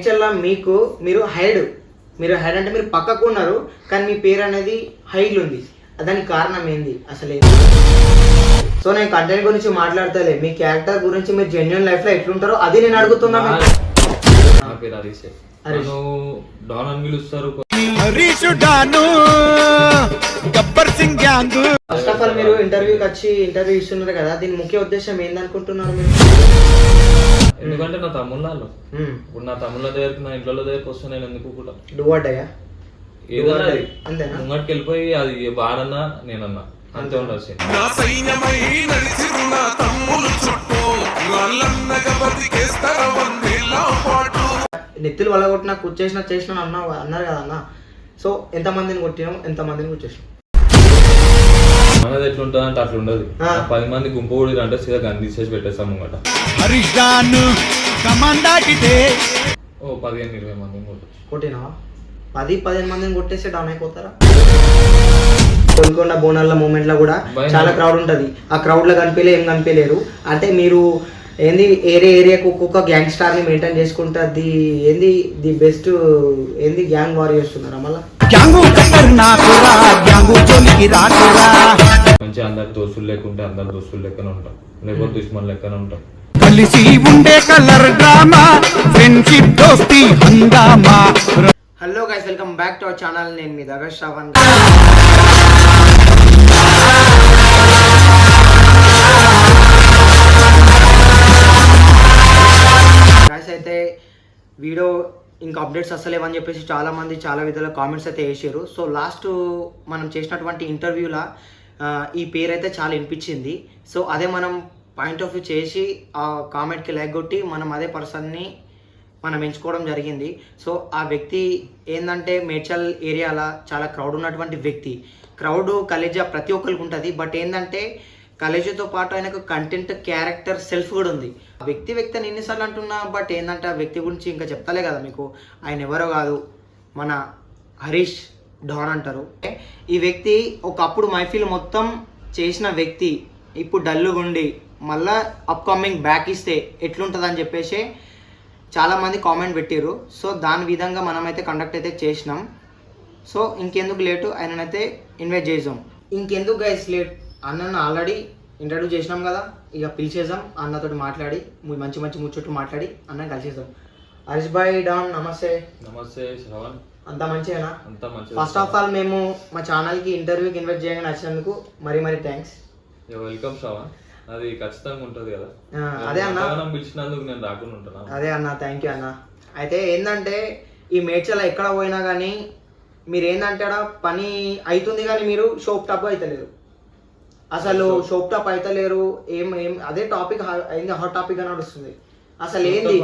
మేడ్చల్లో మీరు హైడ్ అంటే మీరు పక్కకు ఉన్నారు, కానీ మీ పేరు అనేది హైల్ ఉంది. దానికి కారణం ఏంది అసలు? సో నేను కంటెంట్ గురించి మాట్లాడతలే, మీ క్యారెక్టర్ గురించి మీరు జెన్యున్ లైఫ్ లో ఎట్లుంటారో అది నేను అడుగుతున్నా. ఫస్ట్ ఆఫ్ ఆల్ మీరు ఇంటర్వ్యూకి వచ్చి ఇంటర్వ్యూ ఇస్తున్నారు కదా, దీని ముఖ్య ఉద్దేశం ఏందనుకుంటున్నారు మీరు? ఎందుకంటే నా తమ్ముళ్ళు ఇప్పుడు నా తమ్ముళ్ళ దగ్గరికి నా ఇంట్లో దగ్గరికి వస్తే నేను ఎందుకు కూడా డువాడ్డయా ఏదన్నా అంతేనా? ముంగటికి వెళ్ళిపోయి అది వాడన్నా నేనన్నా అంతే ఉండదు. నెత్తులు వలగొట్టినా కూర్చేసినా చేసిన అన్నారు కదా అన్న. సో ఎంతమందిని కొట్టినాం, ఎంతమందిని కూర్చేసినాం? మనది ఎట్లుంటుంది అంటే అట్లా ఉండదు. 10 మంది గుంపు కూడా అంటే సీదా గన్ తీసేసి పెట్టేస్తాం ముంగట. ఓ 15-20 మందిని కొట్టినావా? 10-15 మందిని కొట్టేస్తే డౌన్ అయిపోతారా? కొనుకొండ బోనాల మూమెంట్ లో కూడా చాలా క్రౌడ్ ఉంటది. ఆ క్రౌడ్ లో ఏం కనిపించలేరు. అంటే మీరు ఏంది ఏరియాకు ఒక్కొక్క గ్యాంగ్ స్టార్ ని మెయింటైన్ చేసుకుంటుంది. ఏంది ది బెస్ట్ ఏంది గ్యాంగ్ వార్ చేస్తున్నారా? మళ్ళీ మంచిగా అందరు దోస్తులు లేకుంటే అందరు దోస్తులు లెక్కనే ఉంటాం, లేకపోతే దుష్మన్ లెక్కనే ఉంటాం. కలిసి ఉండే కలర్ డ్రామా ఫ్రెండ్షిప్ దోస్తి హంగామా. Hello guys, welcome back to our channel. నేను మీ దగ్గర శ్రవణ్. గైస్ అయితే వీడియో ఇంకా అప్డేట్స్ వస్తలేవని చెప్పేసి చాలా మంది చాలా విధాల కామెంట్స్ అయితే వేసారు. సో లాస్ట్ మనం చేసినటువంటి ఇంటర్వ్యూలా ఈ పేరు అయితే చాలా వినిపించింది. సో అదే మనం పాయింట్ ఆఫ్ వ్యూ చేసి ఆ కామెంట్కి లైక్ కొట్టి మనం అదే పర్సన్ని మనం ఎంచుకోవడం జరిగింది. సో ఆ వ్యక్తి ఏంటంటే మేడ్చల్ ఏరియాలో చాలా క్రౌడ్ ఉన్నటువంటి వ్యక్తి. క్రౌడ్ కలేజా ప్రతి ఒక్కరికి ఉంటుంది. బట్ ఏంటంటే కలేజాతో పాటు ఆయనకు కంటెంట్, క్యారెక్టర్, సెల్ఫ్ కూడా ఉంది. ఆ వ్యక్తి అని ఎన్నిసార్లు అంటున్నా, బట్ ఏంటంటే ఆ వ్యక్తి గురించి ఇంకా చెప్తలే కదా మీకు. ఆయన ఎవరో కాదు, మన హరీష్ డాన్ అంటారు. ఈ వ్యక్తి ఒకప్పుడు మైఫిల్ మొత్తం చేసిన వ్యక్తి ఇప్పుడు డల్లుగుండి మళ్ళా అప్కమింగ్ బ్యాక్ ఇస్తే ఎట్లుంటుంది అని చెప్పేసి చాలామంది కామెంట్ పెట్టారు. సో దాని విధంగా మనమైతే కండక్ట్ అయితే చేసినాం. సో ఇంకెందుకు లేటు, ఆయననైతే ఇన్వైట్ చేసాం. ఇంకెందుకు గైస్ లేట్, అన్నను ఆల్రెడీ ఇంట్రడ్యూస్ చేసినాం కదా, ఇక పిలిచేసాం. అన్నతోటి మాట్లాడి మంచి ముచ్చట్లు మాట్లాడి అన్న కలిసేసాం. హరీష్ భాయ్ డాన్, నమస్తే. నమస్తే శ్రవణ్. అంతా మంచిగా? అంతా మంచిగా. ఫస్ట్ ఆఫ్ ఆల్ మేము మా ఛానల్కి ఇంటర్వ్యూకి ఇన్వైట్ చేయగానే వచ్చినందుకు మరీ థ్యాంక్స్. వెల్కమ్ శ్రవణ్. అది ఖచ్చితంగా ఉంటుంది కదా. అదే అన్న పిలిచినందుకు నేను రాకుండా ఉంటాను. అదే అన్న, థ్యాంక్ యూ అన్న. అయితే ఏంటంటే ఈ మేడ్చల్ ఎక్కడ పోయినా కానీ మీరు ఏంటంటే పని అవుతుంది కానీ మీరు షోప్ టాప్ అవుతలేరు. అసలు షోప్ టాప్ అవుతలేరు. ఏం అదే టాపిక్ అయింది, హాట్ టాపిక్ అని నడుస్తుంది. అసలు ఏంది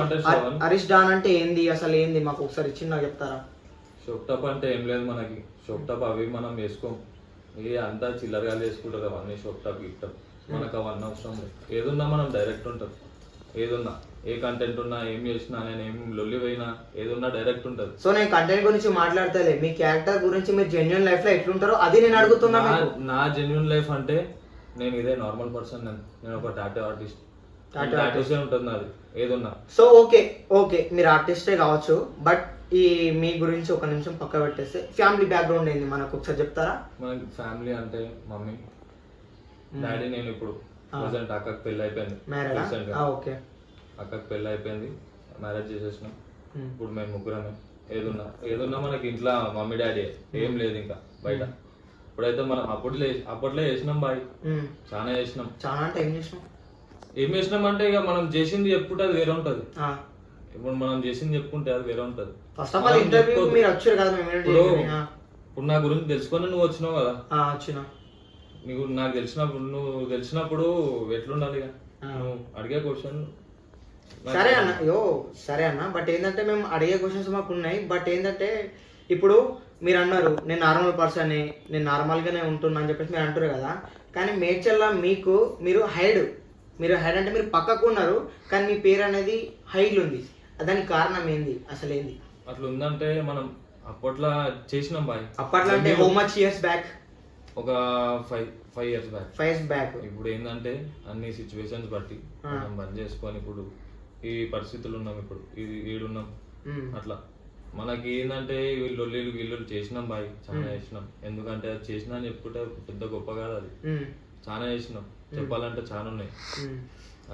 హరీష్ డాన్ అంటే ఏంది, అసలు ఏంది మాకు ఒకసారి చిన్నగా చెప్తారా? షోప్ టాప్ అంటే ఏం లేదు మనకి. షోప్ టాప్ అవి మనం వేసుకోం, ఇది అంతా చిల్లరగా వేసుకుంటారు అవన్నీ. షోప్ టాప్ గిఫ్ట్ మనకు అవన్నీ అవసరం లేదు. ఏదున్నా మనం డైరెక్ట్ ఉంటుంది. ఏదున్నా ఏ కంటెంట్ ఉన్నా, ఏం చేసినా, నేను ఏం లొల్లి పోయినా, ఏదున్నా డైరెక్ట్ ఉంటుంది. సో నేను కంటెంట్ గురించి మాట్లాడతలే, మీ క్యారెక్టర్ గురించి మీరు జెన్యున్ లైఫ్ లో ఎట్లుంటారో అది నేను అడుగుతున్నా. నా జెన్యున్ లైఫ్ అంటే నేను ఇదే నార్మల్ పర్సన్. నేను ఒక టాటూ ఆర్టిస్ట్. టాటూసే ఉంటుంది నాది ఏదున్నా. సో ఓకే మీరు ఆర్టిస్టే కావచ్చు, బట్ ఈ మీ గురించి ఒక నిమిషం పక్క పెట్టేస్తే ఫ్యామిలీ బ్యాక్గ్రౌండ్ ఏంది మనకు ఒకసారి చెప్తారా? మనకి ఫ్యామిలీ అంటే మమ్మీ, డాడీ. నేను ఇప్పుడు ప్రెసెంట్ అక్కకి పెళ్ళి అయిపోయింది. అక్కకి పెళ్ళి అయిపోయింది, మ్యారేజ్ చేసేసినాం. ఇప్పుడు మేము ముగ్గురమే. ఏదున్నా మనకి ఇంట్లో మమ్మీ డాడీ, ఏం లేదు ఇంకా బయట. ఇప్పుడైతే మనం అప్పట్లో చేసినాం బాయ్, చాలా చేసినాం. చాలా అంటే ఏం చేసినాం అంటే ఇక మనం చేసింది చెప్పుకుంటే అది వేరే ఉంటది. ఇప్పుడు మనం చేసింది చెప్పుకుంటే అది వేరే ఉంటది. ఇప్పుడు నా గురించి తెలుసుకొని నువ్వు వచ్చినావు కదా. నీకు నాకు నువ్వు తెలిసినప్పుడు ఎట్లుండాలి నువ్వు అడిగే క్వశ్చన్. సరే అన్న బట్ ఏంటంటే మేము అడిగే క్వశ్చన్స్ మాకు ఉన్నాయి. బట్ ఏంటంటే ఇప్పుడు మీరు అన్నారు నేను నార్మల్ పర్సన్, నేను నార్మల్గానే ఉంటున్నా అని చెప్పేసి మీరు అంటారు కదా. కానీ మేడ్చల్లో మీరు హైడ్ అంటే మీరు పక్కకు ఉన్నారు, కానీ మీ పేరు అనేది హైడ్ ఉంది. దానికి కారణం ఏంది అసలు? ఏంది అట్లా ఉందంటే మనం అప్పట్లో చేసినాం బాయ్. అప్పట్లో అంటే హౌ మచ్ ఇయర్స్ బ్యాక్? ఒక 5 years బ్యాక్. ఇప్పుడు ఏంటంటే అన్ని సిచ్యువేషన్స్ బట్టి మనం బంద్ చేసుకొని ఇప్పుడు ఈ పరిస్థితులు ఉన్నాం. ఇప్పుడు ఈడున్నాం. అట్లా మనకి ఏంటంటే వీళ్ళు చేసినాం బాయ్, చాలా చేసినాం. ఎందుకంటే అది చేసినా అని చెప్పుకుంటే పెద్ద గొప్ప కాదు, అది చాలా చేసినాం, చెప్పాలంటే చాలా ఉన్నాయి.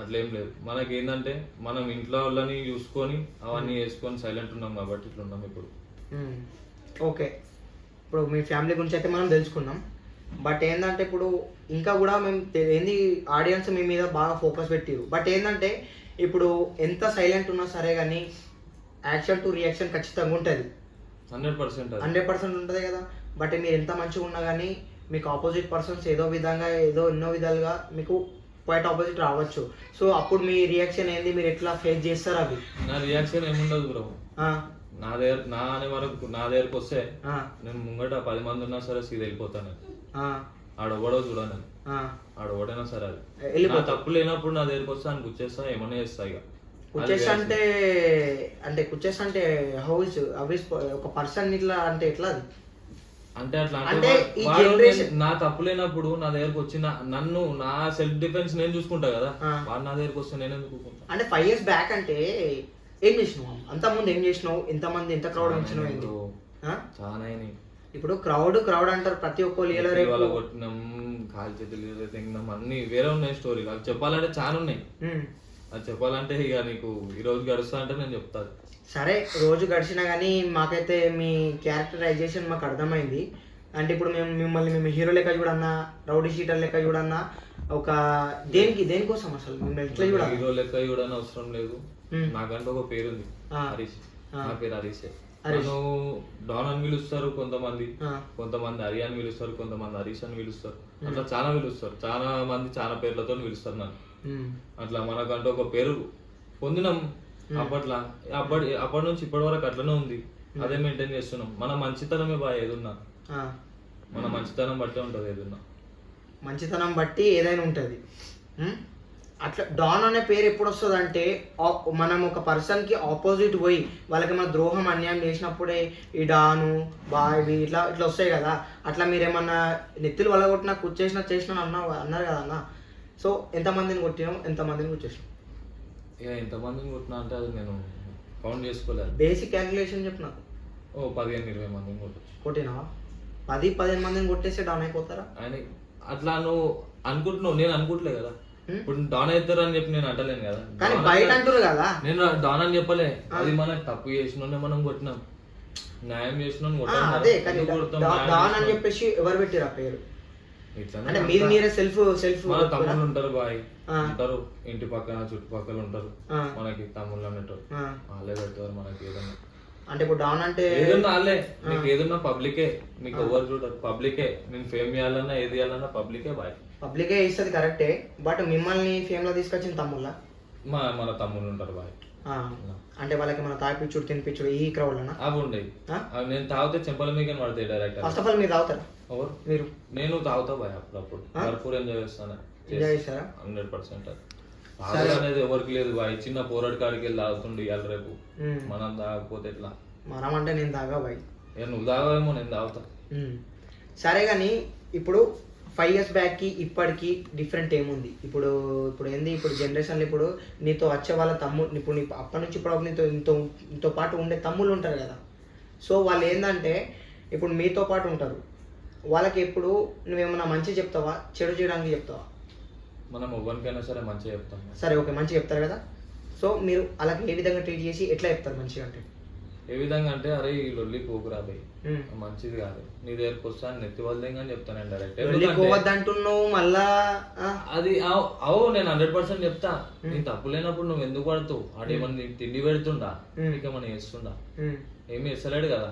అట్లేం లేదు. మనకి ఏంటంటే మనం ఇంట్లో వాళ్ళని చూసుకొని అవన్నీ వేసుకొని సైలెంట్ ఉన్నాం కాబట్టి ఇట్లా ఉన్నాం ఇప్పుడు. ఓకే, ఇప్పుడు మీ ఫ్యామిలీ గురించి అయితే మనం తెలుసుకున్నాం. బట్ ఏంటంటే ఇప్పుడు ఇంకా కూడా మేము ఏంది ఆడియన్స్ మీ మీద బాగా ఫోకస్ పెట్టిరు. బట్ ఏంటంటే ఇప్పుడు ఎంత సైలెంట్ ఉన్నా సరే కానీ యాక్షన్ టు రియాక్షన్ ఖచ్చితంగా ఉంటుంది, 100% ఉంటుంది కదా. బట్ మీరు ఎంత మంచిగా ఉన్నా కానీ మీకు ఆపోజిట్ పర్సన్స్ ఎన్నో విధాలుగా మీకు క్వైట్ ఆపోజిట్ రావచ్చు. సో అప్పుడు మీ రియాక్షన్ ఏంది, మీరు ఎట్లా ఫేస్ చేస్తారు? అవి నా రియాక్షన్ ఏముండదు బ్రో. నా దగ్గరకు వస్తే నేను ముంగట 10 మంది ఉన్నా సరే సీదా వెళ్ళిపోతాను. ఆడెవడో చూడను, ఆడెవడైనా సరే అది నా తప్పు లేనప్పుడు నా దగ్గరకు వస్తే అని గుచ్చేస్తా, ఏమన్నా చేస్తా. ఇక కుచ్చేస్తా అంటే హౌస్ ఒక పర్సన్ ఇట్లా అంటే ఎట్లా అది అంటే అట్లా నా తప్పు లేనప్పుడు నా దగ్గరకు వచ్చిన నన్ను నా సెల్ఫ్ డిఫెన్స్ నేను చూసుకుంటా కదా, వాడు నా దగ్గరకు వస్తే నేను ఎందుకు అంటే 5 years బ్యాక్ అంటే ఏం చేసినావు? అంత ముందు ఏం చేసినావు? ఎంత క్రౌడ్ ఉంచినావు? చాలా. ఇప్పుడు క్రౌడ్ అంటారు ప్రతి ఒక్కరు కొట్టినాం, కాలు చేతులు తెగినాం, అన్ని వేరే ఉన్నాయి స్టోరీలు. అది చెప్పాలంటే చాలా ఉన్నాయి. అది చెప్పాలంటే ఇక నీకు ఈ రోజు గడుస్తా అంటే నేను చెప్తాను. సరే, రోజు గడిచినా కానీ మాకైతే మీ క్యారెక్టరైజేషన్ మాకు అర్థమైంది. అంటే ఇప్పుడు మేము హీరో లెక్క చూడన్నా, రౌడీ షీటర్ లెక్క చూడన్నా, ఒక దేనికోసం అసలు మిమ్మల్ని ఎట్లా చూడాలి? హీరో లెక్క చూడని అవసరం లేదు. నాకంటే ఒక పేరు ఉంది, హరీష్. నా పేరు హరీష్. నన్ను డాన్ అని పిలుస్తారు కొంతమంది హరి అని పిలుస్తారు, కొంతమంది హరీష్ అని పిలుస్తారు. అట్లా చాలా పిలుస్తారు, చాలా మంది చాలా పేర్లతో పిలుస్తారు నన్ను. అట్లా మనకంటూ ఒక పేరు పొందినాం అప్పటి నుంచి ఇప్పటి వరకు అట్లనే ఉంది, అదే మెయింటైన్ చేస్తున్నాం. మన మంచితనమే బాగా ఏదున్నా, మన మంచితనం బట్టే ఉంటుంది. ఏదున్నా మంచితనం బట్టి ఏదైనా ఉంటుంది. అట్లా డాన్ అనే పేరు ఎప్పుడు వస్తుంది అంటే మనం ఒక పర్సన్కి ఆపోజిట్ పోయి వాళ్ళకి మన ద్రోహం అన్యాయం చేసినప్పుడే ఈ డాను బాయ్ ఇట్లా వస్తాయి కదా. అట్లా మీరేమన్నా నెత్తులు వలగొట్టినా చేసిన అన్నారు కదా అన్న. సో ఎంతమందిని కొట్టినాం, ఎంతమందిని కూర్చేసినాం? ఇక ఎంతమందిని కొట్టినా అంటే అది నేను కౌంట్ చేసుకోలేదు. బేసిక్ క్యాలిక్యులేషన్ చెప్పు నాకు. 15-20 మందిని కొట్టినావా? 10-15 మందిని కొట్టేస్తే డాన్ అయిపోతారా? ఆయన అట్లా నువ్వు అనుకుంటున్నావు, నేను అనుకుంటలే కదా. ఇప్పుడు డాన్ అవుతారు అని చెప్పి నేను అంటలేను కదా, కానీ బయట అంటారు కదా. నేను డాన్ అని చెప్పలే. అది మనం తప్పు చేసిన మనం కొట్టినాం, న్యాయం చేసిన డాన్ అని చెప్పేసి ఎవరు పెట్టారు ఆ పేరు? అంటే మీరే సెల్ఫ్ మన తమ్ముళ్ళు ఉంటారు బాయ్, ఉంటారు ఇంటి పక్కన చుట్టుపక్కల ఉంటారు మనకి తమ్ముళ్ళు అన్నట్టు, వాళ్ళే పెడతారు మనకి ఏదన్నా. అంటే ఇప్పుడు డాన్ అంటే ఏదన్నా వాళ్ళే, నీకు ఏదన్నా పబ్లికే, నీకు ఎవరు చూడరు, పబ్లికే. నేను ఫేమ్ చేయాలన్నా ఏది చేయాలన్నా పబ్లికే బాయ్. పబ్లికే ఇస్తుంది కరెక్టే. బట్ మిమ్మల్ని ఫేమ్ లో తీసుకొచ్చిన తమ్ముళ్ళ మన తమ్ముళ్ళు ఉంటారు బాయ్. అంటే వాళ్ళకి మన తాగిపిచ్చుడు తినిపించుడు ఈ క్రౌడ్ లోనా? అవి ఉండేవి. నేను తాగితే చెంపల మీద పడతాయి డైరెక్ట్. ఫస్ట్ ఆఫ్ ఆల్ మీరు తాగుతారా? ఎవరు? మీరు. నేను తాగుతా బాయ్, అప్పుడప్పుడు భర్పూర్ ఎంజాయ్ చేస్తాను. 100%. అనేది ఎవరికి లేదు బాయ్. చిన్న పోరాడు కాడికి వెళ్ళి తాగుతుండే ఇవాళ రేపు. మనం తాగకపోతే ఎట్లా? మనం అంటే నేను తాగా బాయ్. నువ్వు తాగవేమో, నేను తాగుతా. సరే కానీ ఇప్పుడు 5 years బ్యాక్కి ఇప్పటికి డిఫరెంట్ ఏముంది? ఇప్పుడు ఏంది, ఇప్పుడు జనరేషన్లో ఇప్పుడు నీతో వచ్చే వాళ్ళ తమ్ముడు, ఇప్పుడు అప్పటి నుంచి ఇప్పుడు నీతో పాటు ఉండే తమ్ముళ్ళు ఉంటారు కదా. సో వాళ్ళు ఏంటంటే ఇప్పుడు మీతో పాటు ఉంటారు, వాళ్ళకి ఎప్పుడు నువ్వేమన్నా మంచి చెప్తావా, చెడు చేయడానికి చెప్తావా? మనం ఎవరికైనా సరే మంచిగా చెప్తాం. సరే ఓకే, మంచిగా చెప్తారు కదా. సో మీరు అలాగే ఏ విధంగా ట్రీట్ చేసి ఎట్లా చెప్తారు మంచిగా? అంటే ఏ విధంగా అంటే, అరే ఈ లొల్లి పోకురా భయ్, మంచిది కాదు, నీ దగ్గరకు వస్తాను నెత్తి వద్దని అని చెప్తాను డైరెక్ట్. అంటున్నావు మళ్ళా అది నేను 100% చెప్తా. నీ తప్పు లేనప్పుడు నువ్వు ఎందుకు పడుతావు? ఆడేమన్నా తిండి పెడుతుండా, నీకేమన్నా చేస్తుండా? ఏమి వేస్తలేడు కదా.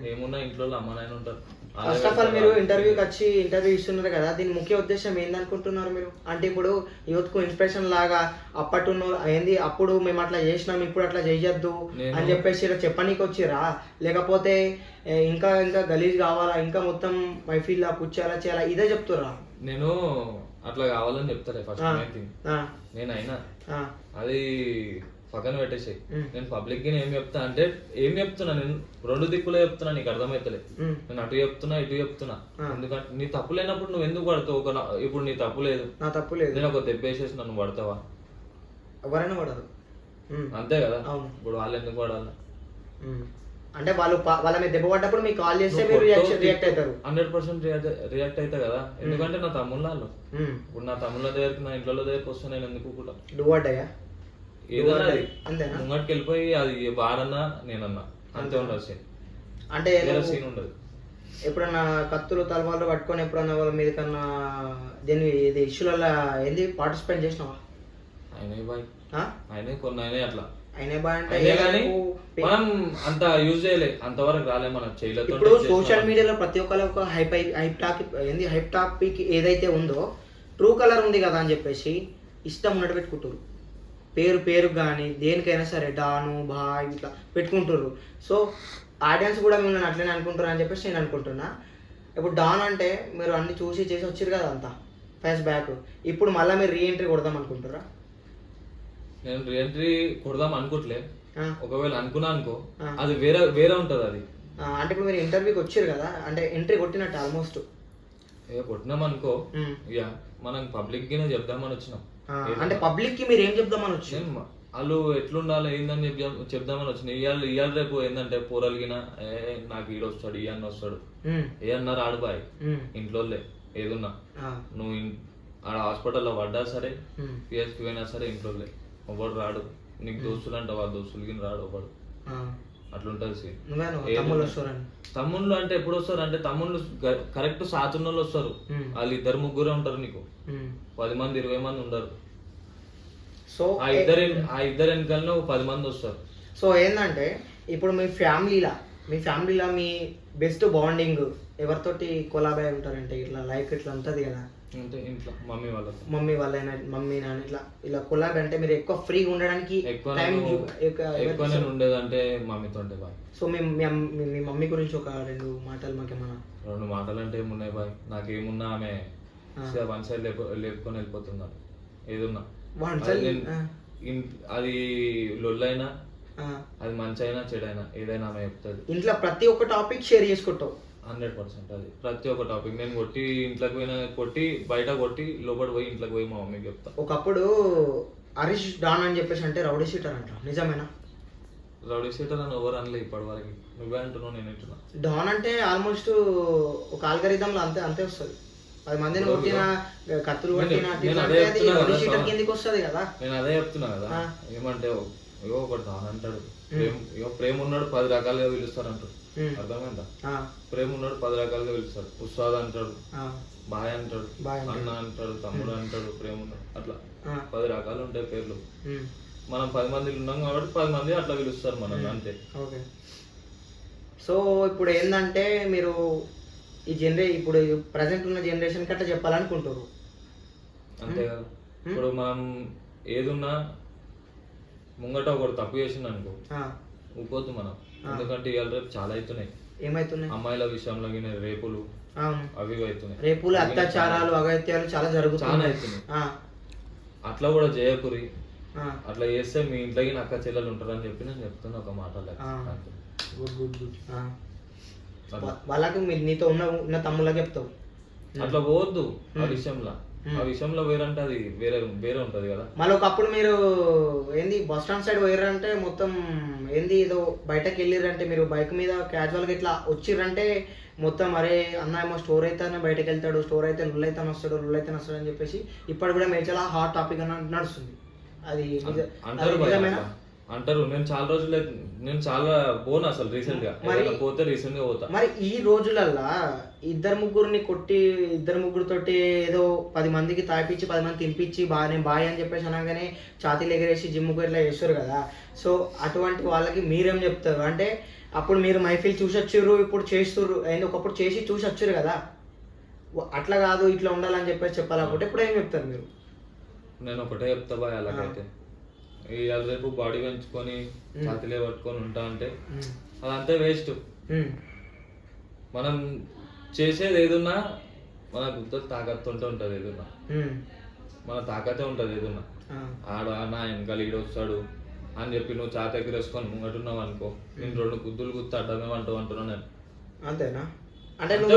ఏమున్నా ఇంట్లో అమ్మ నాయన ఉంటారు. ఫస్ట్ ఆఫ్ ఆల్ మీరు ఇంటర్వ్యూకి వచ్చి ఇంటర్వ్యూ ఇస్తున్నారు కదా, దీని ముఖ్య ఉద్దేశం ఏందనుకుంటున్నారు మీరు? అంటే ఇప్పుడు యూత్ కు ఇన్స్పిరేషన్ లాగా అప్పుడు మేము అట్లా చేసినాం, ఇప్పుడు అట్లా చేయొద్దు అని చెప్పేసి చెప్పనీకి వచ్చిరా, లేకపోతే ఇంకా గలీజ్ కావాలా, ఇంకా మొత్తం మైఫీల్ లా కూర్చోాలా చేయాలా, ఇదే చెప్తురా? నేను అట్లా కావాలని చెప్తారే ఫస్ట్ నేను అయినా అది పక్కన పెట్టేసాయి. నేను పబ్లిక్ గా ఏం చెప్తా అంటే, ఏం చెప్తున్నా నేను 2 దిక్కులో చెప్తున్నా, నీకు అర్థమైతలే. నేను అటు చెప్తున్నా ఇటు చెప్తున్నా. ఎందుకంటే నీ తప్పు లేనప్పుడు నువ్వు ఎందుకు పడతావు? ఇప్పుడు నీ తప్పు లేదు, నా తప్పు లేదు, నేను ఒక దెబ్బేసేసి నన్ను పడతావా? ఎవరైనా పడరు, అంతే కదా. ఇప్పుడు వాళ్ళు ఎందుకు పడాలి? అంటే వాళ్ళు వాళ్ళ మీద దెబ్బ పడ్డప్పుడు మీకు కాల్ చేస్తే మీరు రియాక్ట్ అవుతారు. 100% రియాక్ట్ అవుతా కదా, ఎందుకంటే నా తమ్ముళ్ళ వాళ్ళు. ఇప్పుడు నా తమ్ముళ్ళ దగ్గరికి నా ఇంట్లో దగ్గరికి వస్తే నేను ఎందుకు కూడా డువాడ్డయ్యా ఏదన్నా అంతేనా? ముంగటికి వెళ్ళిపోయి అది వాడన్నా నేనన్నా అంతే ఉండదు సీన్. అంటే వేరే సీన్ ఉండదు. ఎప్పుడన్నా కత్తులు తలవాళ్ళు పట్టుకొని ఎప్పుడన్నా వాళ్ళ మీద కన్నా దీని ఇది ఇష్యూలలో ఏంది పార్టిసిపేట్ చేసినావా? అయినా బాయ్, అయినా కొన్ని అయినాయి అట్లా అయినా బాయ్ అంటే కానీ మనం అంత యూజ్ చేయలే, అంతవరకు రాలే మన చేయలేదు. ఇప్పుడు సోషల్ మీడియాలో ప్రతి ఒక్కరు ఒక హైప్ టాపిక్ ఏదైతే ఉందో ట్రూ కలర్ ఉంది కదా అని చెప్పేసి ఇష్టం ఉన్నట్టు పెట్టుకుంటారు. పేరు కానీ దేనికైనా సరే డాను బాయ్ ఇట్లా పెట్టుకుంటారు. సో ఆడియన్స్ కూడా మిమ్మల్ని అట్లనే అనుకుంటారు అని చెప్పేసి నేను అనుకుంటున్నా. ఇప్పుడు డాన్ అంటే మీరు అన్ని చూసి చేసి వచ్చారు కదా అంతా ఫస్ట్ బ్యాక్, ఇప్పుడు మళ్ళీ మీరు రీఎంట్రీ కొడదాం అనుకుంటారా? నేను రీఎంట్రీ కొడదాం అనుకోవట్లే, ఒకవేళ అనుకున్నా అనుకో అది వేరే వేరే ఉంటది అది. అంటే ఇప్పుడు మీరు ఇంటర్వ్యూకి వచ్చారు కదా, అంటే ఎంట్రీ కొట్టినట్టు ఆల్మోస్ట్ కొట్టినాం అనుకో, ఇక మనం పబ్లిక్ గినే చెప్దామని వచ్చినాం. అంటే పబ్లిక్ కి మీరు ఏం చెప్దామని వచ్చారు? వాళ్ళు ఎట్లుండాలి ఏందని చెప్దామని వచ్చినాయి. ఇవాళ రేపు ఏంటంటే పోరలిగిన నాకు ఈడు వస్తాడు ఈ అన్న వస్తాడు ఏ అన్నారు ఆడుబాయ్ ఇంట్లో ఏదున్నా నువ్వు ఆడ హాస్పిటల్లో పడ్డా సరే పిహెచ్కి పోయినా సరే ఇంట్లో ఒకడు రాడు. నీకు దోస్తులు అంటే వాళ్ళ దోస్తులకి రాడు ఒకడు, అట్లుంటది సీన్. తమ్ముళ్ళు అంటే ఎప్పుడు వస్తారు అంటే తమ్ముళ్ళు కరెక్ట్ సాతున్న వాళ్ళు వస్తారు. వాళ్ళు 2-3 ఉంటారు, నీకు 10 మంది 20 మంది ఉండరు. సో ఆ ఇద్దరు వెనకాలనే 10 మంది వస్తారు. సో ఏంటంటే ఇప్పుడు మీ ఫ్యామిలీలో మీ బెస్ట్ బాండింగ్ ఎవరితోటి కొలాబ్ అయి ఉంటారంటే ఇట్లా లైక్ ఇట్లా ఉంటుంది కదా, అంటే ఇంట్లో మమ్మీ నాన్న ఇట్లా ఇలా కొలాబ్ అంటే మీరు ఎక్కువ ఫ్రీగా ఉండడానికి ఎక్కువ నేను ఉండేదంటే మమ్మీతో ఉంటే బాయ్. సో మీ మమ్మీ గురించి ఒక 2 మాటలు మాకేమన్నా? 2 మాటలు అంటే ఏమున్నాయి బాయ్, నాకేమున్నా ఆమె 1 సైడ్ లేపుకొని వెళ్ళిపోతున్నారు. ఏదున్నా అది లొల్లైనా అది మంచి అయినా చెడైనా ఏదైనా ఆమె చెప్తుంది. ఇంట్లో ప్రతి ఒక్క టాపిక్ షేర్ చేసుకుంటావు 100%. అది ప్రతి ఒక్క టాపిక్ నేను కొట్టి ఇంట్లోకి పోయినా కొట్టి బయట కొట్టి లోపల పోయి ఇంట్లోకి పోయి మా మమ్మీకి చెప్తా. ఒకప్పుడు హరీష్ డాన్ అని చెప్పేసి అంటే రౌడీ షీటర్ అంట, నిజమేనా? రౌడీ షీటర్ అని ఎవరు అనలే ఇప్పటి వరకు, నువ్వే అంటున్నావు నేను అంటున్నా. డాన్ అంటే ఆల్మోస్ట్ ఒక ఆల్గరిథంలో అంతే వస్తుంది. 10 మందిని కొట్టిన కత్తులు కొట్టిన కిందికి వస్తుంది కదా. నేను అదే చెప్తున్నా కదా, ఏమంటే ఒకటి డాన్ అంటాడు, ప్రేమ ఉన్నాడు 10 రకాలుగా పిలుస్తారు అంటాడు, అర్థమైందా? ప్రేమ ఉన్నాడు 10 రకాలుగా పిలుస్తాడు. ఉస్తాద్ అంటాడు, బాయ్ అంటాడు, అన్న అంటాడు, తమ్ముడు అంటాడు, ప్రేమ ఉన్నాడు, అట్లా 10 రకాలు ఉంటాయి పేర్లు. మనం 10 మంది ఉన్నాం కాబట్టి 10 మంది అట్లా పిలుస్తారు మనల్ని, అంతే. ఓకే. సో ఇప్పుడు ఏంటంటే మీరు ఇప్పుడు ప్రజెంట్ ఉన్న జనరేషన్ కట్లా చెప్పాలనుకుంటారు, అంతే కదా. ఇప్పుడు మనం ఏదున్నా ముంగట ఒకటి తప్పు చేసింది అనుకో ఊపోద్దు మనం, ఎందుకంటే ఇవాళ రేపు చాలా అవుతున్నాయి. ఏమైతున్నాయి? అమ్మాయిల విషయంలో రేపులు అవి అవుతున్నాయి, రేపులు అత్యాచారాలు అగత్యాలు చాలా జరుగుతున్నాయి. అట్లా కూడా చేయకురి, అట్లా చేస్తే మీ ఇంట్లోకి అక్క చెల్లెలు ఉంటారని చెప్పి నేను చెప్తున్నా ఒక మాట. వాళ్ళకి నీతో ఉన్న తమ్ముళ్ళకి చెప్తావు అట్లా పోవద్దు. ఆ విషయంలో వేరంటే అది వేరే ఉంటది కదా. మళ్ళీ ఒకప్పుడు మీరు ఏంది బస్ స్టాండ్ సైడ్ పోయారంటే మొత్తం ఏంది ఏదో బయటకు వెళ్ళిరంటే మీరు బైక్ మీద క్యాజువల్గా ఇట్లా వచ్చిర్రంటే మొత్తం అరే అన్న ఏమో స్టోర్ అయితేనే బయటకు వెళ్తాడు, స్టోర్ అయితే లుల్ అయితే వస్తాడు అని చెప్పేసి ఇప్పుడు కూడా మీరు చాలా హాట్ టాపిక్ అని నడుస్తుంది. అది అంటారు. నేను చాలా పోను అసలు రీసెంట్ గా పోతా. మరి ఈ రోజులల్లా 2-3 కొట్టి 2-3 ఏదో 10 మందికి తాపిచ్చి 10 మంది తినిపించి బాయ్ అని చెప్పేసి అనగానే ఛాతీలు ఎగరేసి జిమ్ముకు ఇట్లా చేస్తారు కదా. సో అటువంటి వాళ్ళకి మీరేం చెప్తారు? అంటే అప్పుడు మీరు మైఫిల్ చూసి వచ్చారు, ఇప్పుడు చేస్తుర్రు, ఒకప్పుడు చేసి చూసి వచ్చారు కదా, అట్లా కాదు ఇట్లా ఉండాలని చెప్పేసి చెప్పాలనుకుంటే ఇప్పుడు ఏం చెప్తారు మీరు? నేను ఒకటే చెప్తా బాయ్, అలాగైతే ఇవాళ రేపు బాడీ పెంచుకొని ఛాతీలే పట్టుకొని ఉంటా అంటే అదంతా వేస్ట్. మనం చేసేది ఏదున్నా మన గుర్తు తాకత్తు ఉంటుంది, ఏదున్నా మన తాకతే ఉంటుంది. ఏదున్నా ఆడ నా వెనకాల ఈడు వస్తాడు అని చెప్పి నువ్వు ఛాత ఎగిరేసుకొని ముంగటున్నావు అనుకో, నేను 2 గుద్దులు గుర్తు అడ్డమే అంటున్నా నేను. అంతేనా? అంటే ఇప్పుడు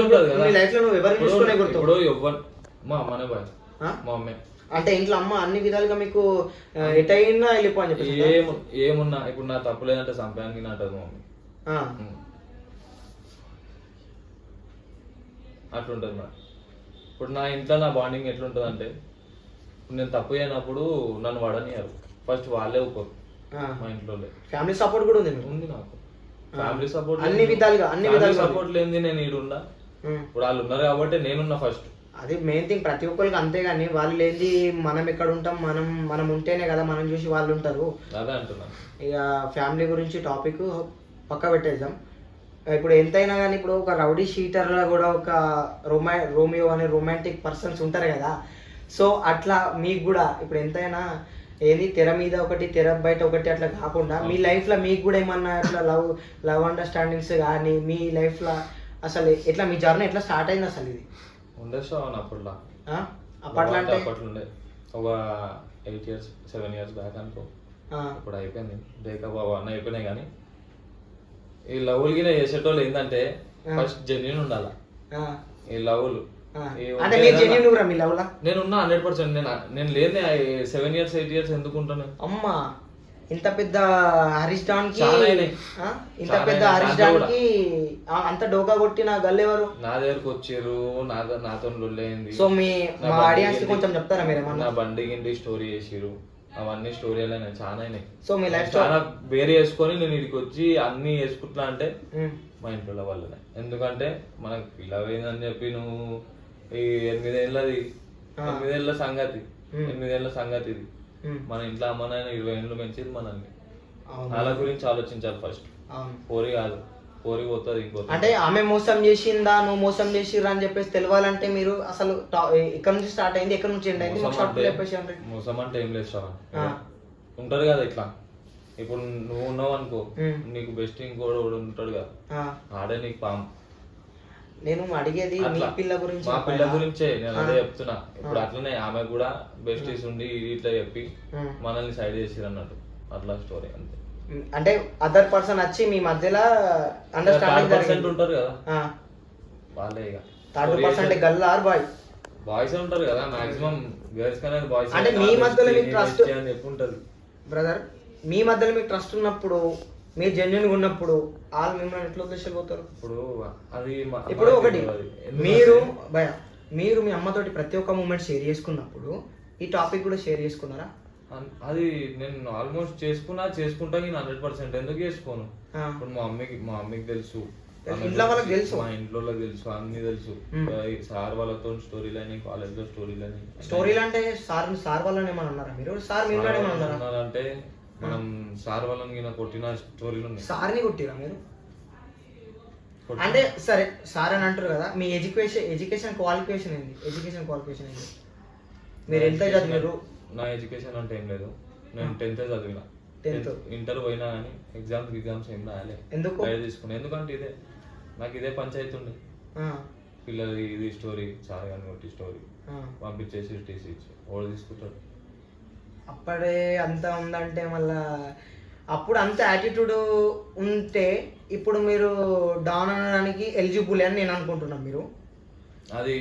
మా అమ్మనే బాయ్, మా అమ్మే. అంటే ఇంట్లో అమ్మ అన్ని విధాలుగా మీకు ఎటైనా వెళ్ళిపో అని చెప్పి ఏమున్నా ఇప్పుడు నా తప్పు లేదంటే సంపానికి అంటది మా మమ్మీ. అట్లుంటుంది మరి. ఇప్పుడు నా ఇంట్లో నా బాండింగ్ ఎట్లుంటుంది అంటే, నేను తప్పు చేయనప్పుడు నన్ను వాడనియారు, ఫస్ట్ వాళ్ళే ఒప్పుకోరు మా ఇంట్లో. ఫ్యామిలీ సపోర్ట్ కూడా ఉంది నాకు ఫ్యామిలీ సపోర్ట్ అన్ని విధాలుగా సపోర్ట్ లేని నేను ఈడున్నా. ఇప్పుడు వాళ్ళు ఉన్నారు కాబట్టి నేనున్నా ఫస్ట్. అది మెయిన్ థింగ్ ప్రతి ఒక్కరికి, అంతేగాని వాళ్ళు లేని మనం ఎక్కడ ఉంటాం, మనం ఉంటేనే కదా మనం చూసి వాళ్ళు ఉంటారు. అదే అంటున్నాను. ఇక ఫ్యామిలీ గురించి టాపిక్ పక్క పెట్టేద్దాం. ఇప్పుడు ఎంతైనా కానీ ఇప్పుడు ఒక రౌడీ షీటర్లో కూడా ఒక రోమియో అనే రొమాంటిక్ పర్సన్స్ ఉంటారు కదా. సో అట్లా మీకు కూడా ఇప్పుడు ఎంతైనా ఏది తెర మీద ఒకటి తెర బయట ఒకటి అట్లా కాకుండా మీ లైఫ్లో మీకు కూడా ఏమన్నా అట్లా లవ్ అండర్స్టాండింగ్స్ కానీ మీ లైఫ్లో అసలు ఎట్లా మీ జర్నీ ఎట్లా స్టార్ట్ అయింది అసలు? ఇది ఉండే అప్పట్లో అంటే అప్పట్లుండే ఒక 8 years 7 years బ్యాక్ అనుకో. ఇప్పుడు అయిపోయింది బ్రేకప్ అవన్నీ అయిపోయినాయి. కానీ ఈ లవ్లు గిన చేసేటోళ్ళు ఏంటంటే ఫస్ట్ జెన్యున్ ఉండాలా. ఈ లవ్లు నేనున్నా 100%. నేను లేని 7 years 8 years ఎందుకు ఉంటాను? అమ్మా ఇంత పెద్ద హరీష్ డాన్ కి అంత డోకా కొట్టి నా గల్లెవరు నా దగ్గరకు వచ్చారు, నాతో లొల్లైంది. సో మా ఆడియన్స్ కి కొంచెం చెప్తారా మీరు? నా బండి గిండి స్టోరీ చేసిరు, అవన్నీ స్టోరీ అయినాయి చాలా అయినాయి. సో మీ లైఫ్ చాలా వేరే వేసుకొని నేను ఇక్కడికి వచ్చి అన్ని వేసుకుంటున్నా అంటే మా ఇంట్లో వాళ్ళనే. ఎందుకంటే మనకు పిల్ల పోయిందని చెప్పి నువ్వు ఈ 8 ఏళ్ళ సంగతి 8 ఏళ్ళ సంగతి ఇది. మన ఇంట్లో అమ్మ నాయన 20 ఏళ్ళు పెంచేది మనల్ని. వాళ్ళ గురించి ఆలోచించాలి ఫస్ట్. పోరి కాదు, పోరి పోతుంది ఇంకో. అంటే ఆమె మోసం చేసిందా నువ్వు మోసం చేసిరా అని చెప్పేసి తెలియాలంటే మీరు అసలు ఎక్కడ నుంచి స్టార్ట్ అయింది, ఎక్కడ నుంచి ఎండ్ అయింది? మోసం అంటే ఏం లేదు సార్, ఉంటారు కదా ఇట్లా. ఇప్పుడు నువ్వు ఉన్నావు అనుకో, నీకు బెస్ట్ ఇంకోడు ఉంటాడు కదా, ఆడే నీకు పాము. నేను అడిగేది మీ పిల్ల గురించి, మా పిల్ల గురించే నేను అదే చెప్తున్నా. ఇప్పుడు అట్లనే ఆమె కూడా బెస్టీస్ ఉండి ఇట్లా చెప్పి మనల్ని సైడ్ చేసిరు అన్నట్టు, అట్లా స్టోరీ అంతే. అంటే అదర్ పర్సన్ వచ్చి మీ మధ్యలో అండర్స్టాండింగ్ ఉంటారు కదా వాళ్ళే. ఇక third person girl or boy? Boys ఉంటారు కదా మాక్సిమం, గర్ల్స్ కన్నా బాయ్స్. అంటే మీ మధ్యలో మీకు ట్రస్ట్ అని చెప్పి ఉంటది బ్రదర్. మీ మధ్యలో మీకు ట్రస్ట్ ఉన్నప్పుడు, మీరు జెన్యున్ గా ఉన్నప్పుడు వాళ్ళు మిమ్మల్ని ఎట్లా వదిలేసిపోతారు? ఇప్పుడు ఒకటి మీరు మీ అమ్మతోటి ప్రతి ఒక్క మూమెంట్ షేర్ చేసుకున్నప్పుడు ఈ టాపిక్ కూడా షేర్ చేసుకున్నారా? అది నేను ఆల్మోస్ట్ చేసుకుంటా 100%. ఎందుకు చేసుకోను? ఇప్పుడు మా మమ్మీకి తెలుసు, ఇంట్లో వాళ్ళకి తెలుసు, మా ఇంట్లో తెలుసు, అన్ని తెలుసు. సార్ వాళ్ళతో స్టోరీలు అయినాయి, కాలేజ్ లో స్టోరీలు అయినాయి. స్టోరీలు అంటే సార్ వాళ్ళని ఏమన్నా అన్నారా మీరు? సార్ మీరు అంటే మనం సార్ వాళ్ళని కొట్టిన స్టోరీలు ఉన్నాయి. సార్ని కొట్టిరా మీరు? అంటే సరే సార్ అని అంటారు కదా, మీ ఎడ్యుకేషన్ క్వాలిఫికేషన్ ఏంది? మీరు ఎంత చదివారు? నా ఎడ్యుకేషన్ అంటే ఏం లేదు, నేను 10th చదివిన. 10th ఇంటర్ పోయినా కానీ ఎగ్జామ్స్ ఏం రాయలే. ఎందుకు తీసుకున్నా? ఎందుకంటే నాకు ఇదే పంచాయతీ ఉండే. పిల్లలు ఇది స్టోరీ, సార్ కానీ కొట్టి స్టోరీ పంపించేసి టీసీ ఇచ్చి ఓడి తీసుకుంటాడు. అప్పుడే అంత ఉందంటే మళ్ళా అప్పుడు అంత యాటిట్యూడ్ ఉంటే ఇప్పుడు మీరు డౌన్ అనడానికి ఎలిజిబుల్ అని నేను అనుకుంటున్నాను. మీరు అది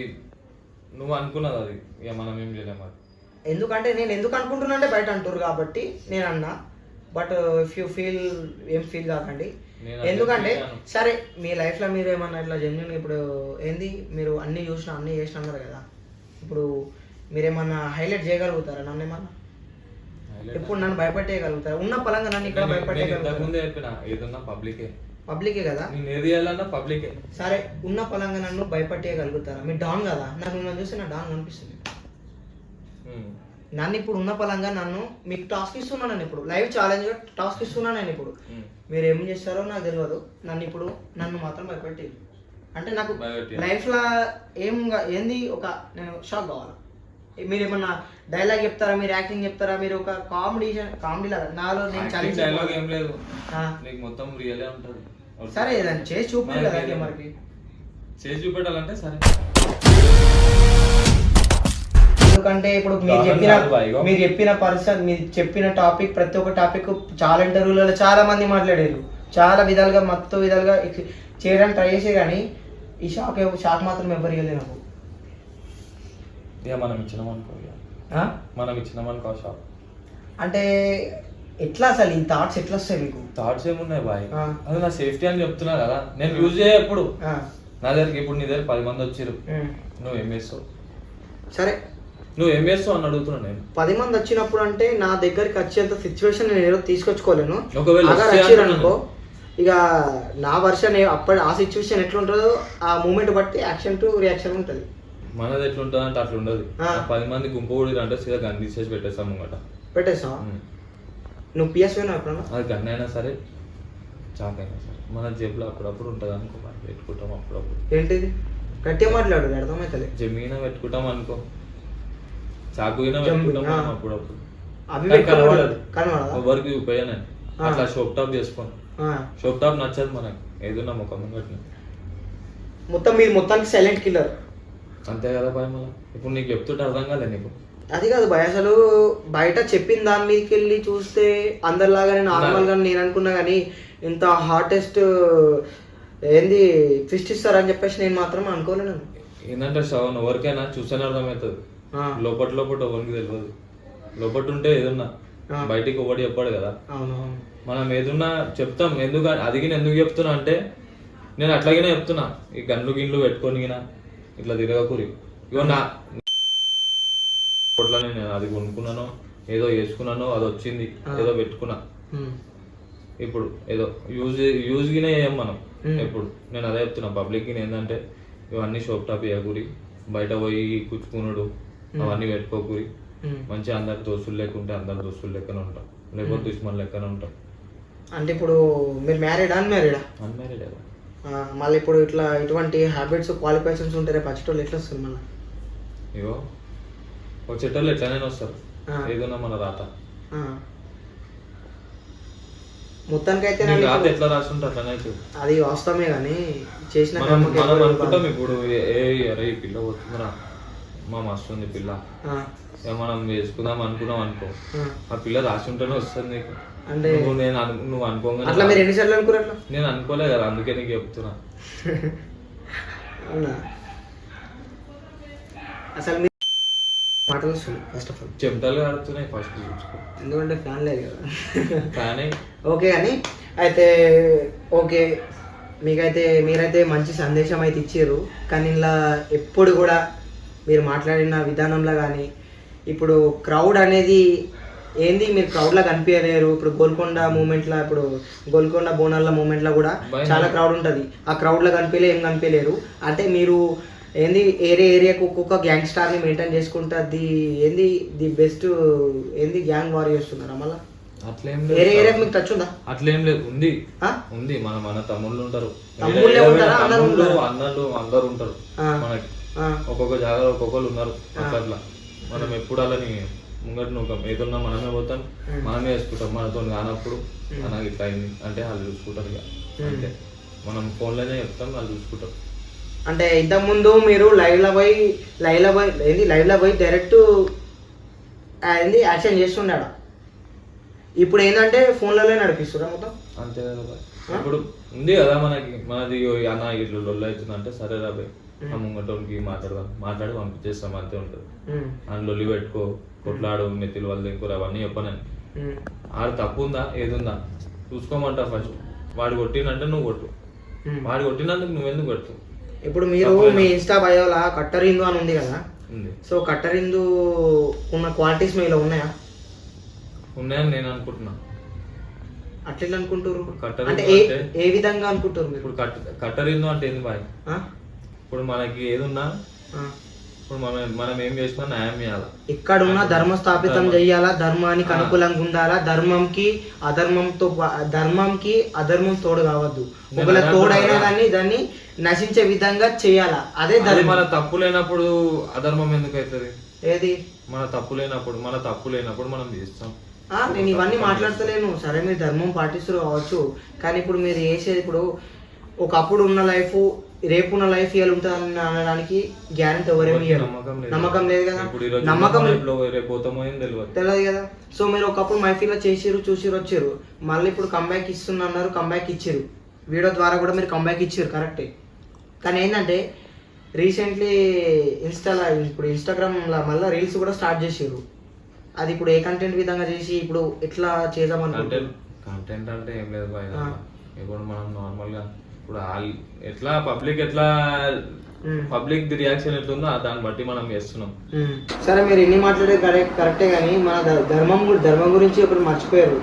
నువ్వు అనుకున్నది, అది ఇక మనం ఏం చేయలేము. అది ఎందుకంటే నేను ఎందుకు అనుకుంటున్నా అంటే బయట అంటారు కాబట్టి నేను అన్నా. బట్ ఇఫ్ యూ ఏం ఫీల్ కాకండి. ఎందుకంటే సరే మీ లైఫ్లో మీరు ఏమన్నా ఇట్లా జెన్యున్ ఇప్పుడు ఏంది మీరు అన్నీ చేసిన అన్నారు కదా, ఇప్పుడు మీరేమన్నా హైలైట్ చేయగలుగుతారా? నన్ను ఏమన్నా ఇప్పుడు నన్ను భయపెట్టేయగలుగుతారా? ఉన్న పలంగా నన్ను ఇక్కడ భయపెట్టేయగలుగుతారా? పబ్లికే కదా, పబ్లికే. సరే ఉన్న పలంగా నన్ను భయపెట్టేయగలుగుతారా? మీరు డాన్ కదా, నాకు మిమ్మల్ని చూస్తే నా డాన్ కనిపిస్తుంది. నన్ను ఇప్పుడు ఉన్న పలంగా మీకు టాస్క్ ఇస్తున్నాను, నేను ఇప్పుడు లైవ్ ఛాలెంజ్ టాస్క్ ఇస్తున్నాను. నేను ఇప్పుడు మీరు ఏం చేస్తారో నాకు తెలియదు. నన్ను మాత్రం భయపెట్టేది అంటే నాకు లైఫ్లో ఏంది నేను షాక్ కావాలి. మీరు ఏమన్నా డైలాగ్ చెప్తారా, మీరు యాక్టింగ్ చెప్తారా, మీరు ఒక కామెడీ లాగా నాలో నేను ఛాలెంజ్ డైలాగ్ ఏం లేదు, మొత్తం రియలే ఉంటుంది. సరే దాన్ని చేసి చూపించాలి కదా, మనకి చేసి చూపెట్టాలంటే సరే. ఎందుకంటే ఇప్పుడు మీరు చెప్పిన పర్సన్, మీరు చెప్పిన టాపిక్ ప్రతి ఒక్క టాపిక్ చాలా ఇంటర్వ్యూలలో చాలా మంది మాట్లాడారు, చాలా విధాలుగా మొత్తం విధాలుగా చేయడానికి ట్రై చేసే, కానీ ఈ షాక్ మాత్రం ఎవరు ఇవ్వలేదు నాకు. మనం ఇచ్చినామనుకో షాక్. అంటే ఎట్లా అసలు ఈ థాట్స్ ఎట్లా వస్తాయి మీకు? థాట్స్ ఏమున్నాయి బాయ్, ఆ. అది నా సేఫ్టీ అని చెప్తున్నా కదా, నేను యూజ్ చేయ ఎప్పుడు. ఆ, నా దగ్గరికి ఇప్పుడు నీ దగ్గర 10 మంది వచ్చారు, ఉమ్. నువ్వు ఏం చేస్తావు, సరే నువ్వు ఏం చేస్తావు అని అడుగుతున్నా నేను. 10 మంది వచ్చినప్పుడు అంటే నా దగ్గరికి వచ్చేంత సిచ్యువేషన్ నేను ఏదో తీసుకొచ్చుకోలేను. ఒకవేళ అలా వస్తే వచ్చారనుకో ఇక నా వర్షన్ అప్పటి ఆ సిచ్యువేషన్ ఎట్లుంటుందో ఆ మూమెంట్ బట్టి యాక్షన్ టు రియాక్షన్ ఉంటుంది. మనది ఎట్లుంటుంది అంటే అట్లా ఉండదు. ఆ. 10 మంది గుంపు కూడా అంటే సీదా గన్ తీసేసి పెట్టేస్తాం ముంగట. పెట్టేస్తావా? నువ్వు పిఎస్ పోయినా ఎప్పుడన్నా? అది గన్ అయినా సరే చాక్ అయినా సరే మన జేబులో అప్పుడప్పుడు ఉంటుంది అనుకో, మనం పెట్టుకుంటాం అప్పుడప్పుడు. ఏంటిది గట్టిగా మాట్లాడు, అర్థమవుతుంది. జమీన పెట్టుకుంటాం అనుకో, చాకు అయినా జమ్- పెట్టుకుంటాం ఆ. మనం అప్పుడప్పుడు. అవి కానీ కనబడదు, కనబడదా? ఎవరికి ఉపయోగం. ఆ. అట్లా షోప్ టాప్ చేసుకోండి. ఆ. షోప్ టాప్ నచ్చదు మనకి, ఏదన్నా ముఖం ముంగట్ని. మొత్తం మీరు మొత్తానికి సైలెంట్ కిల్లర్. అంతే కదా భయ, మళ్ళీ ఇప్పుడు నీకు చెప్తుంటే అర్థం కాలే నీకు. అది కాదు భయ, అసలు బయట చెప్పిన దాని మీదకి వెళ్ళి చూస్తే అందరిలాగానే నార్మల్గా నేను అనుకున్నా కానీ ఇంత హార్టెస్ట్ ఏంది ట్విస్ట్ ఇస్తారని చెప్పేసి నేను మాత్రం అనుకోలేను. ఏంటంటే శ్రవణ్ ఎవరికైనా చూస్తేనే అర్థమవుతుంది, ఆ, లోపల ఎవరికి తెలియదు. లోపల ఉంటే ఏదన్నా ఆ. బయటికి ఒకటి చెప్పాడు కదా. అవును అవును. మనం ఏదున్నా చెప్తాం. ఎందుకు అదిగిన ఎందుకు చెప్తున్నా అంటే నేను అట్లాగనే చెప్తున్నా, ఈ గన్లు గిన్లు పెట్టుకొని ఇట్లా తిరగకూరి. ఇగో నా కొట్లని నేను అది కొనుక్కున్నాను, ఏదో వేసుకున్నాను, అది వచ్చింది, ఏదో పెట్టుకున్నా. ఉమ్, ఇప్పుడు ఏదో యూజ్ గినే చేయం మనం Hmm. ఎప్పుడు. నేను అదే చెప్తున్నా పబ్లిక్ ఏంటంటే ఇవన్నీ షోప్ టాప్ వేయకూరి, బయట పోయి కూర్చుకున్నాడు అవన్నీ పెట్టుకోకూరి. ఉమ్. మంచిగా అందరు దోస్తులు లేకుంటే అందరు దోస్తులు లెక్కన ఉంటాం, లేకపోతే దుష్మన్ లెక్కన ఉంటాం. అంటే ఇప్పుడు మీరు మ్యారీడా అన్మ్యారీడా? అన్మ్యారీడ్ కదా. మళ్ళీ ఇప్పుడు ఇట్లా ఇటువంటి హ్యాబిట్స్ క్వాలిఫికేషన్స్ ఉంటే రేపు వచ్చేటోళ్ళు ఎట్లా వస్తుంది మళ్ళీ? ఇగో వచ్చేటోళ్ళు ఎట్లనే వస్తారు, ఆ. ఏదన్నా మన రాత. మొత్తానికైతే నీ నాకు రాత ఎట్లా రాసుంటే అట్లనే అవుతుంది. అది వాస్తవమే కానీ చేసిన మనం కర్మకి మనం ఎవరు అనుకుంటాం బాధ. ఇప్పుడు అరే ఈ పిల్ల పోతుందిరా, మా మస్తు ఉంది పిల్ల, ఆ, ఇక మనం వేసుకుందాం అనుకున్నాం అనుకో, ఆ. ఆ పిల్ల రాసి ఉంటేనే వస్తుంది నీకు. అంటే నువ్వు అనుకోగానే అట్లా మీరు ఎన్నిసార్లు అనుకున్నారు అట్లా? నేను అనుకోలే కదా, అందుకే నీకు చెప్తున్నా. అవునా? అసలు మీరు మాటలు వస్తుంది ఫస్ట్ ఆఫ్ ఆల్, చెమటలు ఆడుతున్నాయి ఫస్ట్ చూసుకో. ఎందుకంటే ఫ్యాన్ లేదు కదా. కానీ ఓకే అని అయితే ఓకే, మీరైతే మంచి సందేశం అయితే ఇచ్చారు. కానీ ఇలా ఎప్పుడు కూడా మీరు మాట్లాడిన విధానంలో కానీ ఇప్పుడు క్రౌడ్ అనేది ఏంది, మీరు క్రౌడ్లో కనిపించలేరు. ఇప్పుడు గోల్కొండ మూమెంట్లో, ఇప్పుడు గోల్కొండ బోనాల మూమెంట్లో కూడా చాలా క్రౌడ్ ఉంటుంది. ఆ క్రౌడ్లో ఏం కనిపించలేరు. అంటే మీరు ఏంది ఏరియాకు ఒక్కొక్క గ్యాంగ్ స్టార్ని మెయింటైన్ చేసుకుంటా ఏంది ది బెస్ట్ ఏంది గ్యాంగ్ వార్ చేస్తున్నారా మళ్ళీ? అట్లేం ఏరియాకు లేదు, మీకు టచ్ ఉందా? అట్లేం లేదు. ఉంది ఆ? ఉంది, మన తమ్ముళ్ళు ఉంటారు, తమ్ముళ్ళే ఉంటారా? అన్నలు తమ్ముళ్ళు ఉంటారా? అన్నలు అందరు ఉంటారు ఆ. మనకి. ఆ, ఒక్కొక్క జాగాలో ఒక్కొక్కరు ఉన్నారు. అట్లా మనం ఎప్పుడు అలాని ముంగట నువ్వు ఏదన్నా మనమే పోతాం, మనమే వేసుకుంటాం. మనతో కానప్పుడు నాకు ఇట్లా అయింది అంటే వాళ్ళు చూసుకుంటారు ఇక. అంటే మనం ఫోన్లోనే చెప్తాం, వాళ్ళు చూసుకుంటారు. అంటే ఇంతకుముందు మీరు లైవ్లో పోయి డైరెక్ట్ ఏంది యాక్షన్ చేస్తున్నాడా? ఇప్పుడు ఏంటంటే ఫోన్లలో నడిపిస్తురా మొత్తం. అంతే కదా బాయ్. ఇప్పుడు ఉంది కదా మనది అన్న ఇట్లా లొల్లు అవుతుంది అంటే సరే రాబాయ్ ఆ ముంగటోనికి మాట్లాడి పంపించేస్తాం, అంతే ఉంటుంది. అని లొల్లి పెట్టుకో, కొట్లాడు, మెత్తిలు వాళ్ళు ఇంకో అవన్నీ చెప్పనని. ఆడు తప్పు ఉందా ఏదుందా చూసుకోమంటా ఫస్ట్. వాడు కొట్టినంటే నువ్వు కొట్టు, వాడు కొట్టినందుకు నువ్వెందుకు కొట్టు. ఇప్పుడు మీరు మీ ఇన్స్టా బయోలా కట్టర్ హిందూ అని ఉంది కదా, ఉంది. సో కట్టర్ హిందూ ఉన్న క్వాలిటీస్ మీలో ఉన్నాయా? ఉన్నాయని నేను అనుకుంటున్నా. అట్లా అనుకుంటారు కట్టర్ అంటే హిందూ అంటే ఏ విధంగా అనుకుంటారు మీరు? ఇప్పుడు కట్టరిందో అంటే ఏంది బాయ్? ఆ? ఇప్పుడు మనకి ఏదున్నా ఆ. ఇప్పుడు మనం ఏం చేసినా న్యాయం చేయాలా. ఎక్కడున్నా ధర్మ స్థాపితం చెయ్యాలా, ధర్మానికి అనుకూలంగా ఉండాలా, ధర్మంకి అధర్మం తోడు కావద్దు. ఒకవేళ తోడైనా కానీ దాన్ని నశించే విధంగా చేయాలా, అదే అది ధర్మం. మన తప్పు లేనప్పుడు అధర్మం ఎందుకు అవుతుంది? ఏది మన తప్పు లేనప్పుడు మనం చేస్తాం. నేను ఇవన్నీ మాట్లాడతలేను. సరే మీరు ధర్మం పాటిస్తారు కావచ్చు, కానీ ఇప్పుడు మీరు చేసేది ఇప్పుడు ఒకప్పుడు ఉన్న లైఫ్ రేపు ఉన్న లైఫ్ ఇవాళ ఉంటుంది అనడానికి గ్యారెంటీ ఎవరేమి ఇయ్యరు. నమ్మకం లేదు కదా, నమ్మకం తెలియదు కదా. సో మీరు ఒకప్పుడు మైఫీలో చూసిరు వచ్చారు, మళ్ళీ ఇప్పుడు కంబ్యాక్ ఇస్తున్నారు, కంబ్యాక్ ఇచ్చారు. వీడియో ద్వారా కూడా మీరు కంబ్యాక్ ఇచ్చారు కరెక్టే. కానీ ఏంటంటే రీసెంట్లీ ఇప్పుడు ఇన్స్టాగ్రామ్లో మళ్ళీ రీల్స్ కూడా స్టార్ట్ చేసారు. అది ఇప్పుడు ఏ కంటెంట్ విధంగా చేసి ఇప్పుడు ఎట్లా చేద్దాం అనుకుంటున్నాం? కంటెంట్ అంటే ఏం లేదు బాయ్. ఇప్పుడు మనం నార్మల్ గా ఇప్పుడు ఎట్లా పబ్లిక్ రియాక్షన్ ఎట్లుందో దాన్ని బట్టి మనం చేస్తున్నాం. సరే, మీరు ఎన్ని మాట్లాడే కరెక్టే కానీ మన ధర్మం గురించి ఒకటి మర్చిపోయారు.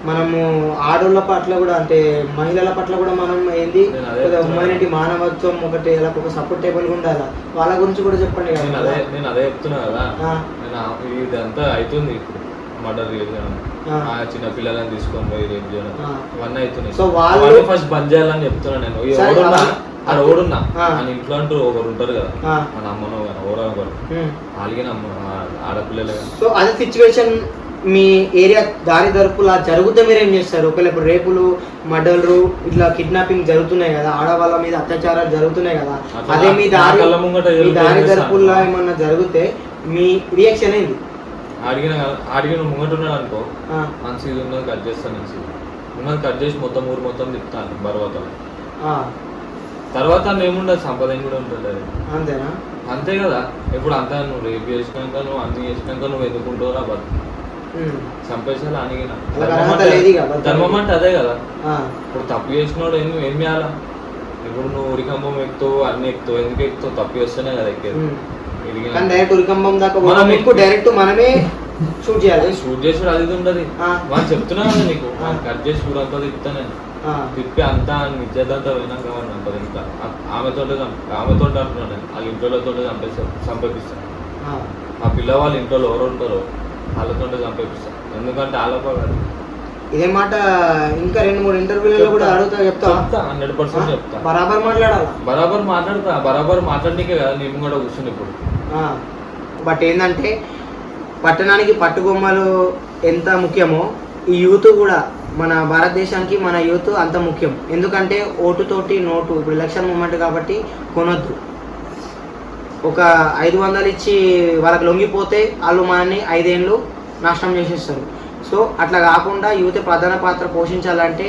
మనము ఆడోళ్ళ పట్ల కూడా అంటే మహిళల పట్ల కూడా మనం ఏంది హ్యూమానిటీ మానవత్వం ఒకటి ఒక సపోర్టేబుల్ గా ఉండాలి. వాళ్ళ గురించి కూడా చెప్పండి. నేను అదే చెప్తున్నా కదా, నేను ఇదంతా అవుతుంది ఇప్పుడు మర్డర్ చేయడం, చిన్న పిల్లలని తీసుకొని పోయి రేపు చేయడం ఇవన్నీ అవుతున్నాయి. సో వాళ్ళు ఫస్ట్ బంద్ చేయాలని చెప్తున్నా నేను. ఓడున్నా మన ఇంట్లో అంటూ ఒకరు ఉంటారు కదా, మన అమ్మనో కానీ ఎవరో ఒకరు అలాగే ఆడపిల్లలే. సో అదే సిచ్యువేషన్ మీ ఏరియా దారి దరుపులా జరిగితే మీరు ఏం చేస్తారు? ఒకవేళ ఇప్పుడు రేపులు, మర్డర్లు, ఇట్లా కిడ్నాపింగ్ జరుగుతున్నాయి కదా, ఆడవాళ్ళ మీద అత్యాచారాలు జరుగుతున్నాయి కదా, అదే మీ దారి దరుపుల్లో ఏమన్నా జరిగితే మీ రియాక్షన్ ఏంది? అడిగిన ముంగటున్నాడు అనుకో, మంచి ఇది ఉన్నది కట్ చేస్తాను, ఉన్నది కట్ చేసి మొత్తం ఊరు మొత్తం తిప్పుతాను బర్వతలో. తర్వాత ఏముండదు, సంపాదన కూడా ఉంటుంది. అంతేనా? అంతే కదా. ఇప్పుడు అంతా నువ్వు రేపు చేసినాక, నువ్వు అన్ని చేసినాక నువ్వు ఎదుర్కొంటావురా బతు చంపేసాలి అనిగిన ధర్మం అంటే అదే కదా. ఇప్పుడు తప్పు చేసినోడు ఏం చేయాలా? ఇప్పుడు నువ్వు ఉరికంబం ఎక్కుతావు, అన్ని ఎక్కుతావు, ఎందుకు ఎక్కుతావు? తప్పు చేస్తేనే కదా ఎక్కేది. డైరెక్ట్ ఉరికంబం దాకా డైరెక్ట్ మనమే షూట్ చేయాలి. షూట్ చేసి అది ఉండదు. వాళ్ళు చెప్తున్నా కదా నీకు, కట్ చేసి ఊరంతా తిప్పుతా నేను, తిప్పి అంతా నిత్యదంతా పోయినాక అంటారు. ఇంకా ఆమెతో అంటున్నాను నేను, వాళ్ళ ఇంట్లోతో చంపేపిస్తాను. ఆ పిల్ల వాళ్ళ ఇంట్లో ఎవరు ఉంటారో వాళ్ళతో చంపేపిస్తాను. ఎందుకంటే ఆలోప కాదు. ఇదే మాట ఇంకా 2-3 ఇంటర్వ్యూలలో కూడా అడుగుతా, చెప్తా 100% చెప్తా. బరాబర్ మాట్లాడాలా? బరాబర్ మాట్లాడనీకే కదా నేను కూడా కూర్చుని ఇప్పుడు. బట్ ఏంటంటే పట్టణానికి పట్టుబొమ్మలు ఎంత ముఖ్యమో ఈ యూత్ కూడా, మన భారతదేశానికి మన యూత్ అంత ముఖ్యం. ఎందుకంటే ఓటుతోటి నోటు, ఇప్పుడు ఎలక్షన్ మూమెంట్ కాబట్టి కొనొద్దు. ఒక 500 ఇచ్చి వాళ్ళకి లొంగిపోతే వాళ్ళు మనల్ని 5 ఏళ్ళు నాశనం చేసేస్తారు. సో అట్లా కాకుండా యూత్ ప్రధాన పాత్ర పోషించాలంటే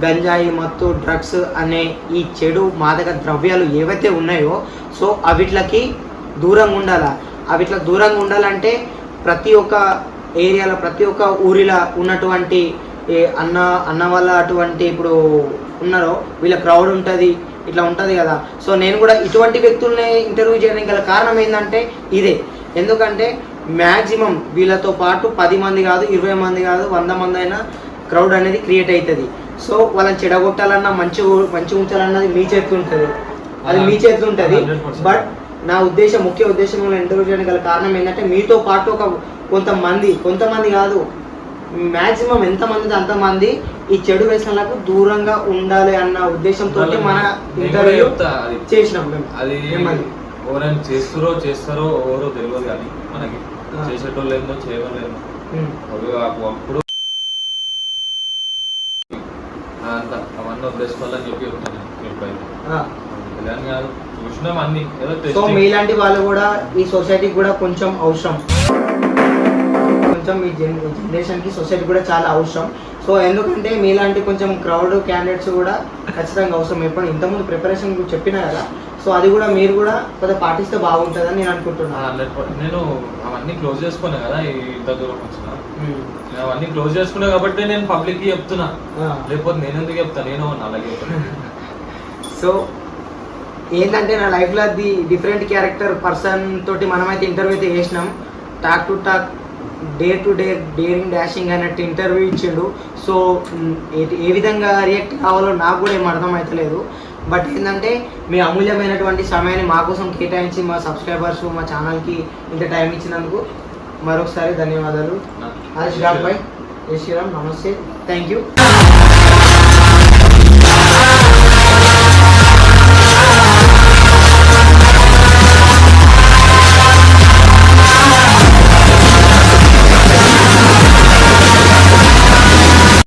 గంజాయి, మత్తు, డ్రగ్స్ అనే ఈ చెడు మాదక ద్రవ్యాలు ఏవైతే ఉన్నాయో సో అవిట్లకి దూరంగా ఉండాలా. అవిట్లా దూరంగా ప్రతి ఒక్క ఏరియాలో, ప్రతి ఒక్క ఊరిలో ఉన్నటువంటి అన్న వాళ్ళ అటువంటి ఇప్పుడు ఉన్నారో వీళ్ళ క్రౌడ్ ఉంటుంది, ఇట్లా ఉంటుంది కదా. సో నేను కూడా ఇటువంటి వ్యక్తుల్ని ఇంటర్వ్యూ చేయడానికి గల కారణం ఏంటంటే ఇదే. ఎందుకంటే మ్యాక్సిమం వీళ్ళతో పాటు 10 మంది కాదు, 20 మంది కాదు, 100 మంది అయినా క్రౌడ్ అనేది క్రియేట్ అవుతుంది. సో వాళ్ళని చెడగొట్టాలన్నా మంచి ఉంచాలన్నది మీ చేతిలో ఉంటుంది, అది మీ చేతిలో ఉంటుంది. బట్ నా ముఖ్య ఉద్దేశం ఇంటర్వ్యూ చేయడానికి గల కారణం ఏంటంటే మీతో పాటు కొంతమంది కాదు, మ్యాక్సిమం ఎంతమంది అంతమంది ఈ చెడు వ్యసనాలకు దూరంగా ఉండాలి అన్న ఉద్దేశంతో మన ఇంటర్వ్యూ చేసినాం మేము. అది ఎవరైనా చేస్తారో ఎవరో తెలియదు కానీ మనకి చేసేటోళ్ళు ఏందో చేయలేదు. అప్పుడు అవన్నీ ఉద్దేశం చెప్పి చెప్తాను ఎప్పుడైతే కాదు చూసినాం అన్ని. సో మీలాంటి వాళ్ళు కూడా ఈ సొసైటీకి కూడా కొంచెం అవసరం, ఈ జనరేషన్కి సొసైటీ కూడా చాలా అవసరం. సో ఎందుకంటే మీలాంటి కొంచెం క్రౌడ్ క్యాండిడేట్స్ కూడా ఖచ్చితంగా అవసరం. ఎప్పుడు ఇంతకుముందు ప్రిపరేషన్ చెప్పినా కదా, సో అది కూడా మీరు కూడా కొద్దిగా పాటిస్తే బాగుంటుందని నేను అనుకుంటున్నాను. నేను అవన్నీ క్లోజ్ చేసుకున్నా కదా, ఇంత దూరం వచ్చిన అవన్నీ క్లోజ్ చేసుకున్నా కాబట్టి నేను పబ్లిక్ కి చెప్తున్నా, లేకపోతే నేను ఎందుకు చెప్తాను, నేను అలాగే. సో ఏంటంటే నా లైఫ్లో అది డిఫరెంట్ క్యారెక్టర్ పర్సన్ తోటి మనమైతే ఇంటర్వ్యూ అయితే చేసినాం. Talk to talk, day to day, daring dashing అన్నట్టు ఇంటర్వ్యూ ఇచ్చిండు. సో ఏ విధంగా రియాక్ట్ కావాలో నాకు కూడా ఏం అర్థమవుతలేదు. బట్ ఏంటంటే మీ అమూల్యమైనటువంటి సమయాన్ని మా కోసం కేటాయించి మా సబ్స్క్రైబర్స్, మా ఛానల్కి ఇంత టైం ఇచ్చినందుకు మరొకసారి ధన్యవాదాలు. హరీష్ రామ్ భాయ్, జై శ్రీరామ్, నమస్తే, థ్యాంక్ యూ.